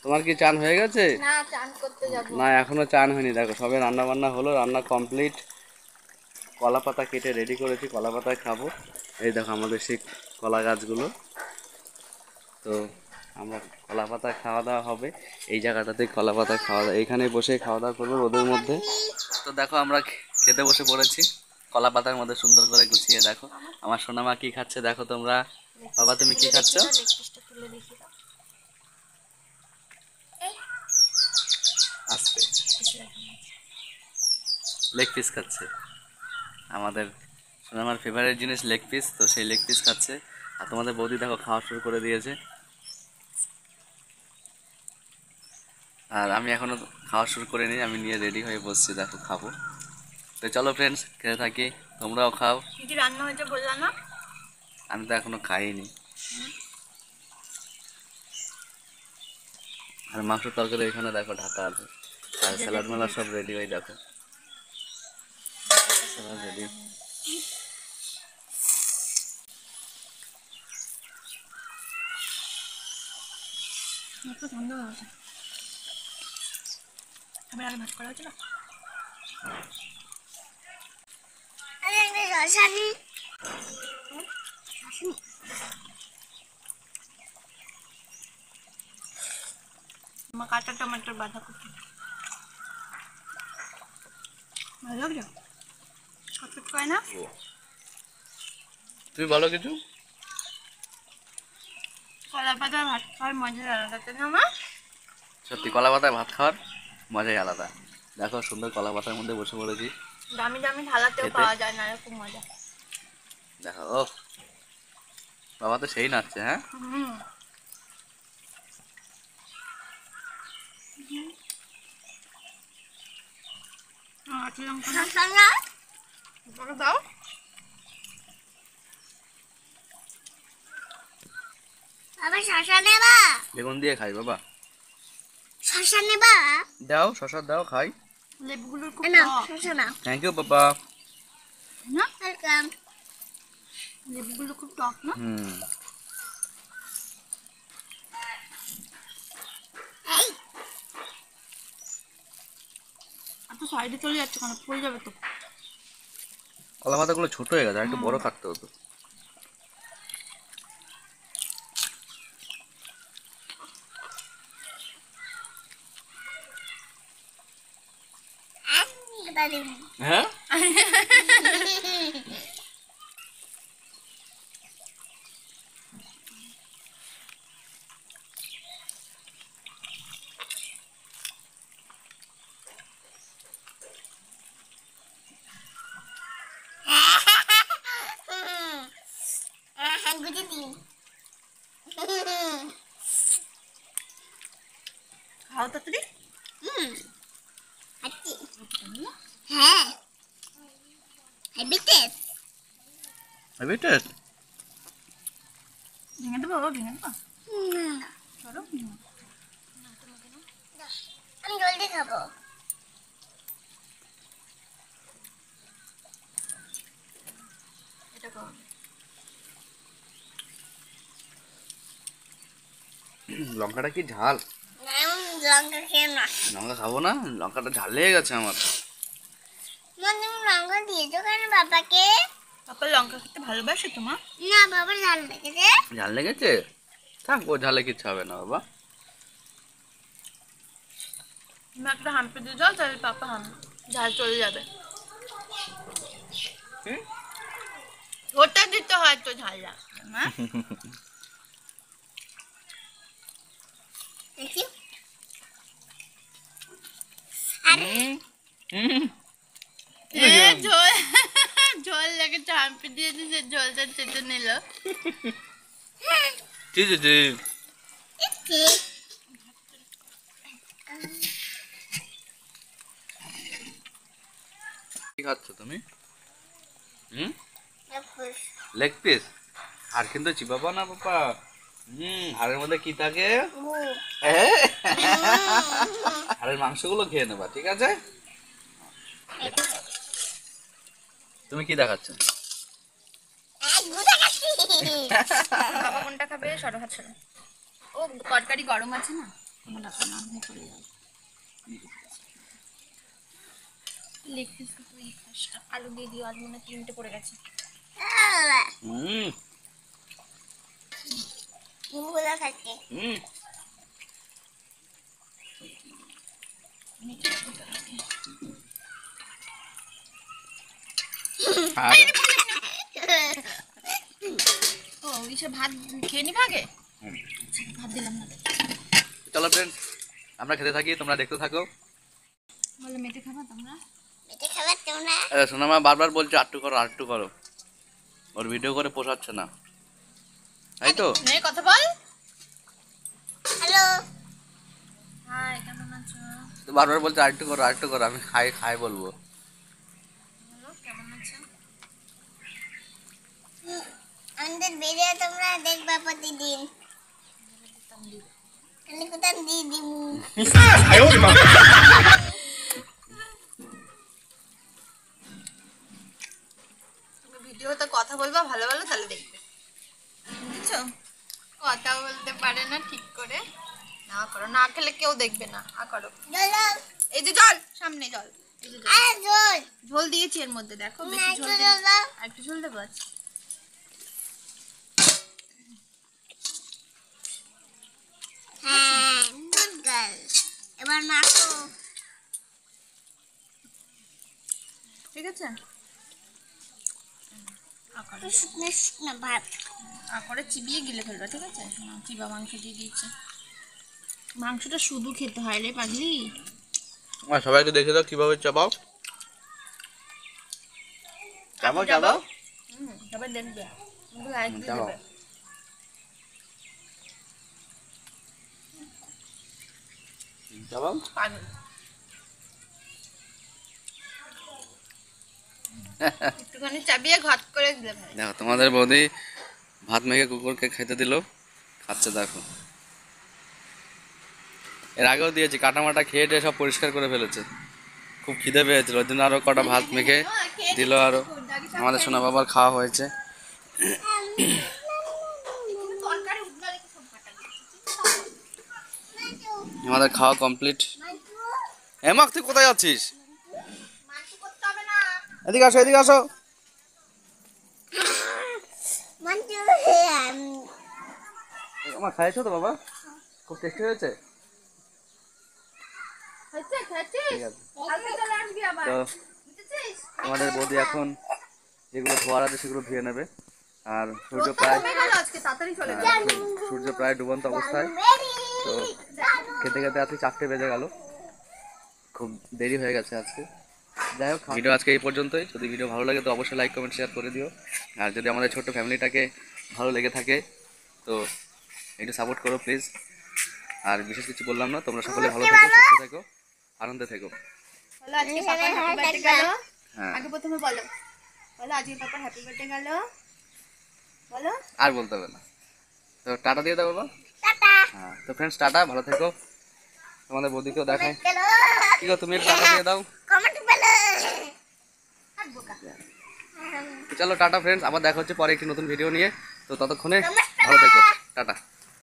তোমার কি চান হয়ে গেছে? না, চান করতে যাব না, এখনো চান হয়নি। দেখো সবে রান্না বান্না হলো, রান্না কমপ্লিট। কলা পাতা কেটে রেডি করেছি, কলা পাতায় খাবো। এই দেখো আমাদের সেই কলা গাছগুলো। তো আমরা কলা পাতা খাওয়া দাওয়া হবে এই জায়গাটাতে। কলা পাতা খাওয়া দাওয়া এখানে বসে খাওয়া দাওয়া করবো রোদের মধ্যে। তো দেখো আমরা খেতে বসে পড়েছি কলা পাতার মধ্যে, সুন্দর করে গুছিয়ে। দেখো আমার সোনামা কি খাচ্ছে, দেখো তোমরা। বাবা তুমি কি খাচ্ছ? আস্তে। লেগ পিস খাচ্ছে আমাদের সোনামার ফেভারিট জিনিস লেগ পিস, তো সেই লেগ পিস খাচ্ছে। আর তোমাদের বৌদি দেখো খাওয়া শুরু করে দিয়েছে, আর আমি এখনো খাওয়া শুরু করিনি। আমি নিয়ে রেডি হয়ে বসছি, দেখো খাবো। তো চলো ফ্রেন্ডস, খেতে থাকি, তোমরাও খাও। কি রান্না হয়েছে বললাম না? আমি তো এখনো খাইনি। আর মাংস তরকারি এখানে দেখো ঢাকা আছে, আর স্যালাড মালাড সব রেডি হয়ে দেখো, স্যালাড রেডি। একটু ঠান্ডা হয়ে গেছে। আমি আগে ভাত করা হয়েছিল। আমার কাঁচা টমেটোর বাঁধাকপি ভালো লাগছে, ছটফট করে না? তুমি বলো কিছু। কলা পাতার ভাত খাওয়ার মজা আলাদা, তাই না মা? সত্যি কলা পাতায় ভাত খাওয়ার মজাই আলাদা। দেখো সুন্দর কলা পাতার মধ্যে বসে পড়েছি দামি দামি থালাতেও খেতে। পাওয়া যায় না এরকম মজা। দেখো ও বাবা তো সেই নাচছে। হ্যাঁ হুম। কাঁচা লঙ্কা দাও। আবার শশা নেবা? বেগুন দিয়ে খাই বাবা। শশা নেবা? দাও শশা দাও খাই। লেবুগুলোর খুব না, টক। শশা না। থ্যাংক ইউ বাবা। না, ওয়েলকাম। লেবুগুলো খুব টক না? হুম। আর তো সাইডে চলে যাচ্ছে কেন, পড়ে যাবে তো। কলা পাতাগুলো ছোট হয়ে গেছে, আর একটু বড় কাটতে হতো। হ্যাঁ গুজে দিন। খাও তাড়াতাড়ি। হ্যাঁ, হেভি টেস্ট। হ্যাবিটেড। ভেঙে দেবো বাবা, ভেঙে দেবো। চলো আমি জলদি খাবো। এটা করো। লঙ্কাটা কি ঝাল? না, লঙ্কা খেয়ে না। লঙ্কা খাবো না, লঙ্কাটা ঝাল লেগে গেছে আমার। মা, তুমি লঙ্কা দিয়েছো কেন বাবাকে? পাপা লঙ্কা খেতে ভালোবাসে তোমার? না, বাবা ঝাল লেগেছে। ঝাল লেগেছে? থাক, ও ঝালে কিচ্ছু হবে না বাবা। তুমি একটা হাম্পি দিয়ে দাও, তাহলে পাপা ঝাল চলে যাবে। ওটা দিতে হয় তো ঝাল লাগবে না। দেখি। ঝোল ঝোল লেগেছে, হাম্পি দিয়ে দিয়েছে, ঝোলটা চেটে নিল। জি জি জি। কি খাচ্ছ তুমি? Leg piece? আর কিন্তু চিবাবো না বাবা। হাড়ের মধ্যে কি থাকে? হাড়ের মাংসগুলো খেয়ে নেবা, ঠিক আছে? তুমি কি দেখাচ্ছ? বাবা কোনটা খাবে? সরো হাত সরো। ও তরকারি গরম আছে না। আমার ডাকা না হয়ে পড়ে যাবে। লেগ পিস তুই ফার্স্ট আলু দিয়ে দিও, আলু না 3টে পড়ে গেছে। ডিমগুলো খাচ্ছে। ও ইসে ভাত খেয়ে নিবে আগে, ভাত দিলাম না। চলো ফ্রেন্ডস, আমরা খেতে থাকি, তোমরা দেখতে থাকো। বলে মেটে খাবা তোমরা? এটা খাবার তোমরা? সোনামা বারবার বলছে আটটু করো আটটু করো, ওর ভিডিও করে পোষাচ্ছে না, তাই তো? নে কথা বল। হ্যালো। হাই, কেমন আছো? তো বারবার বলছে আটটু করো আটটু করো, আমি খাই খাই বলবো। বলো কেমন আছো? আমাদের ভিডিও তোমরা দেখবা প্রতিদিন। আমি কোথাও দিয়ে দিবো। তুমি ভিডিওতে কথা বলবা ভালো ভালো, তাহলে দেখবে, বুঝছো? কথা বলতে পারে না ঠিক করে, না করো, না খেলে কেউ দেখবে না। করো, চলো। এই যে জল, সামনে জল, এই যে জল। আর জল। ঝোল দিয়েছি এর মধ্যে, দেখো না, বেশি একটু ঝোল জল দাও। আর একটু ঝোল দেবো আছে। হ্যাঁ, good girl. এবার মাখো। ঠিক আছে, শুকনো শুকনো ভাত। করে চিবিয়ে গিলে ফেলবা, ঠিক আছে? চিবা মাংস দিয়ে দিয়েছি, মাংসটা শুধু খেতে হয় রে পাগলি। সবাইকে দেখে দাও কিভাবে চাবাও, চাবাও চাবাও। সবাই দেখবে, লাইক দিয়ে চাবাও। দেবে। চাবাও। পাগল। একটুখানি চাবিয়ে ঘট করে দিলে ভাই। দেখো তোমাদের বৌদি ভাত মেখে কুকুরকে খেতে দিল, খাচ্ছে দেখো। এর আগেও দিয়েছি, কাটামাটা খেয়ে টেয়ে সব পরিষ্কার করে ফেলেছে। খুব খিদে পেয়েছিল, ওই জন্য আরো কটা ভাত মেখে দিল, আরো আমাদের সোনা বাবার খাওয়া হয়েছে। আমাদের খাওয়া কমপ্লিট। হেমাক তুই কোথায় যাচ্ছিস? এদিকে আসো এদিকে আসো। আমার খাইছো তো বাবা? খুব টেস্টি হয়েছে। ঠিক আছে, তো আমাদের বৌদি এখন যেগুলো ধোয়ার আছে সেগুলো ধুয়ে নেবে। আর সূর্য প্রায় সূর্য প্রায় ডুবন্ত অবস্থায়। তো খেতে খেতে আজকে 4টে বেজে গেল, খুব দেরি হয়ে গেছে আজকে। যাই হোক, ভিডিও আজকে এই পর্যন্তই। যদি ভিডিও ভালো লাগে তো অবশ্যই লাইক কমেন্ট শেয়ার করে দিও। আর যদি আমাদের ছোট্ট ফ্যামিলিটাকে ভালো লেগে থাকে তো একটু সাপোর্ট করো প্লিজ। আর বিশেষ কিছু বললাম না, তোমরা সকলে ভালো থেকো, সুস্থ থেকো, আনন্দে থেকো। বলো আজকে পাপার হ্যাপি বার্থডে গেল। হ্যাঁ, আগে প্রথমে বলো, বলো আজকে পাপার হ্যাপি বার্থডে গেল, বলো। আর বলতে হবে না, তো টাটা দিয়ে দাও বাবা। টাটা। হ্যাঁ, তো ফ্রেন্ডস টাটা, ভালো থেকো। তোমাদের বৌদিকেও দেখায়, কি গো তুমি একটু টাটা দিয়ে দাও। কমেন্ট পেলে। তো চলো টাটা ফ্রেন্ডস, আবার দেখা হচ্ছে পরে একটি নতুন ভিডিও নিয়ে। তো ততক্ষণে ভালো থেকো, টাটা।